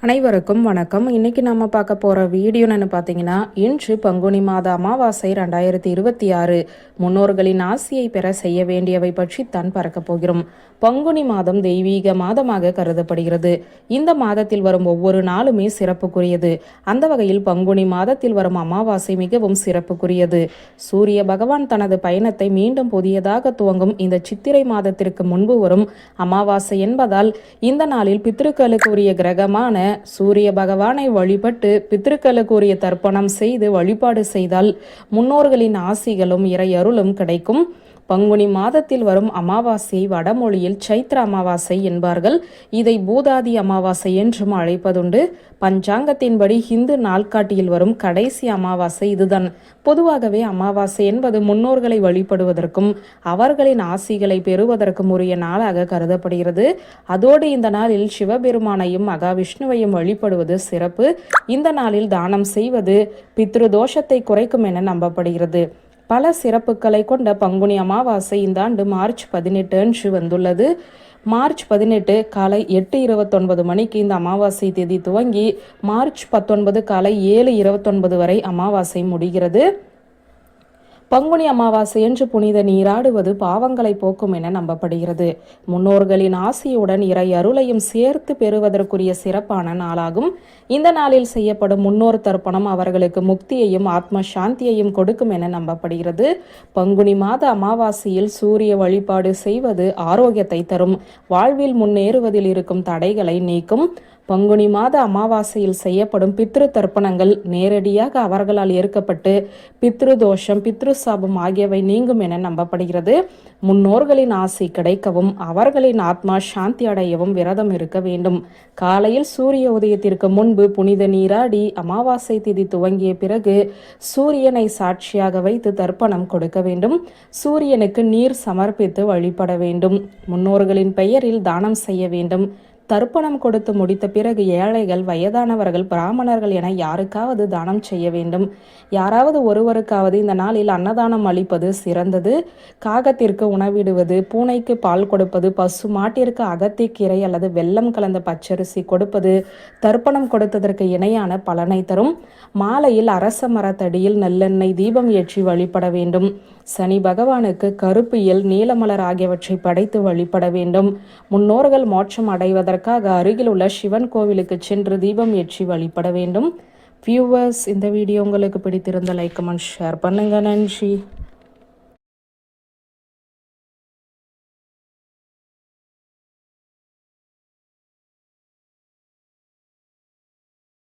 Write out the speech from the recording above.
அனைவருக்கும் வணக்கம். இன்னைக்கு நம்ம பார்க்க போகிற வீடியோன்னு பார்த்தீங்கன்னா, இன்று பங்குனி மாத அமாவாசை 2026 முன்னோர்களின் ஆசியை பெற செய்ய வேண்டியவை பற்றி தான் பார்க்க போகிறோம். பங்குனி மாதம் தெய்வீக மாதமாக கருதப்படுகிறது. இந்த மாதத்தில் வரும் ஒவ்வொரு நாளுமே சிறப்புக்குரியது. அந்த வகையில் பங்குனி மாதத்தில் வரும் அமாவாசை மிகவும் சிறப்புக்குரியது. சூரிய பகவான் தனது பயணத்தை மீண்டும் புதியதாக துவங்கும் இந்த சித்திரை மாதத்திற்கு முன்பு வரும் அமாவாசை என்பதால் இந்த நாளில் பித்ருக்களுக்கு உரிய கிரகமான சூரிய பகவானை வழிபட்டு பித்ருக்களுக்கு உரிய தர்ப்பணம் செய்து வழிபாடு செய்தால் முன்னோர்களின் ஆசிகளும் இறையருளும் கிடைக்கும். பங்குனி மாதத்தில் வரும் அமாவாசையை வடமொழியில் சைத்ர அமாவாசை என்பார்கள். இதை பூதாதி அமாவாசை என்றும் அழைப்பதுண்டு. பஞ்சாங்கத்தின்படி ஹிந்து நாள்காட்டியில் வரும் கடைசி அமாவாசை இதுதான். பொதுவாகவே அமாவாசை என்பது முன்னோர்களை வழிபடுவதற்கும் அவர்களின் ஆசிகளை பெறுவதற்கும் உரிய நாளாக கருதப்படுகிறது. அதோடு இந்த நாளில் சிவபெருமானையும் மகாவிஷ்ணுவையும் வழிபடுவது சிறப்பு. இந்த நாளில் தானம் செய்வது பித்ரு தோஷத்தை குறைக்கும் என நம்பப்படுகிறது. பல சிறப்புகளை கொண்ட பங்குனி அமாவாசை இந்த ஆண்டு மார்ச் 18 அன்று வந்துள்ளது. மார்ச் 18 காலை 8:29 மணிக்கு இந்த அமாவாசை தேதி துவங்கி மார்ச் 19 காலை 7:29 வரை அமாவாசை முடிகிறது. பங்குனி அமாவாசை என்று புனித நீராடுவது பாவங்களை போக்கும் என நம்பப்படுகிறது. முன்னோர்களின் ஆசியுடன் இறை அருளையும் சேர்த்து பெறுவதற்குரிய சிறப்பான நாளாகும். இந்த நாளில் செய்யப்படும் முன்னோர் தர்ப்பணம் அவர்களுக்கு முக்தியையும் ஆத்ம சாந்தியையும் கொடுக்கும் என நம்பப்படுகிறது. பங்குனி மாத அமாவாசையில் சூரிய வழிபாடு செய்வது ஆரோக்கியத்தை தரும். வாழ்வில் முன்னேறுவதில் இருக்கும் தடைகளை நீக்கும். பங்குனி மாத அமாவாசையில் செய்யப்படும் பித்ரு தர்ப்பணங்கள் நேரடியாக அவர்களால் ஏற்கப்பட்டு பித்ரு தோஷம் பித்ரு சாபம் ஆகியவை நீங்கும் என நம்பப்படுகிறது. முன்னோர்களின் ஆசை கிடைக்கவும் அவர்களின் ஆத்மா சாந்தி அடையவும் விரதம் இருக்க வேண்டும். காலையில் சூரிய உதயத்திற்கு முன்பு புனித நீராடி அமாவாசை திதி துவங்கிய பிறகு சூரியனை சாட்சியாக வைத்து தர்ப்பணம் கொடுக்க வேண்டும். சூரியனுக்கு நீர் சமர்ப்பித்து வழிபட வேண்டும். முன்னோர்களின் பெயரில் தானம் செய்ய வேண்டும். தர்ப்பணம் கொடுத்து முடித்த பிறகு ஏழைகள், வயதானவர்கள், பிராமணர்கள் என யாருக்காவது தானம் செய்ய வேண்டும். யாராவது ஒருவருக்காவது இந்த நாளில் அன்னதானம் அளிப்பது சிறந்தது. காகத்திற்கு உணவிடுவது, பூனைக்கு பால் கொடுப்பது, பசு மாட்டிற்கு அகத்திக்கீரை அல்லது வெல்லம் கலந்த பச்சரிசி கொடுப்பது தர்ப்பணம் கொடுத்ததற்கு இணையான பலனை தரும். மாலையில் அரச மரத்தடியில் நல்லெண்ணெய் தீபம் ஏற்றி வழிபட வேண்டும். சனி பகவானுக்கு கருப்பு எல், நீலமலர் ஆகியவற்றை படைத்து வழிபட வேண்டும். முன்னோர்கள் மோட்சம் அடைவதற்காக அருகில் உள்ள சிவன் கோவிலுக்கு சென்று தீபம் ஏற்றி வழிபட வேண்டும். வியூவர்ஸ், இந்த வீடியோ உங்களுக்கு பிடித்திருந்த லைக், கமெண்ட், ஷேர் பண்ணுங்க. நன்றி.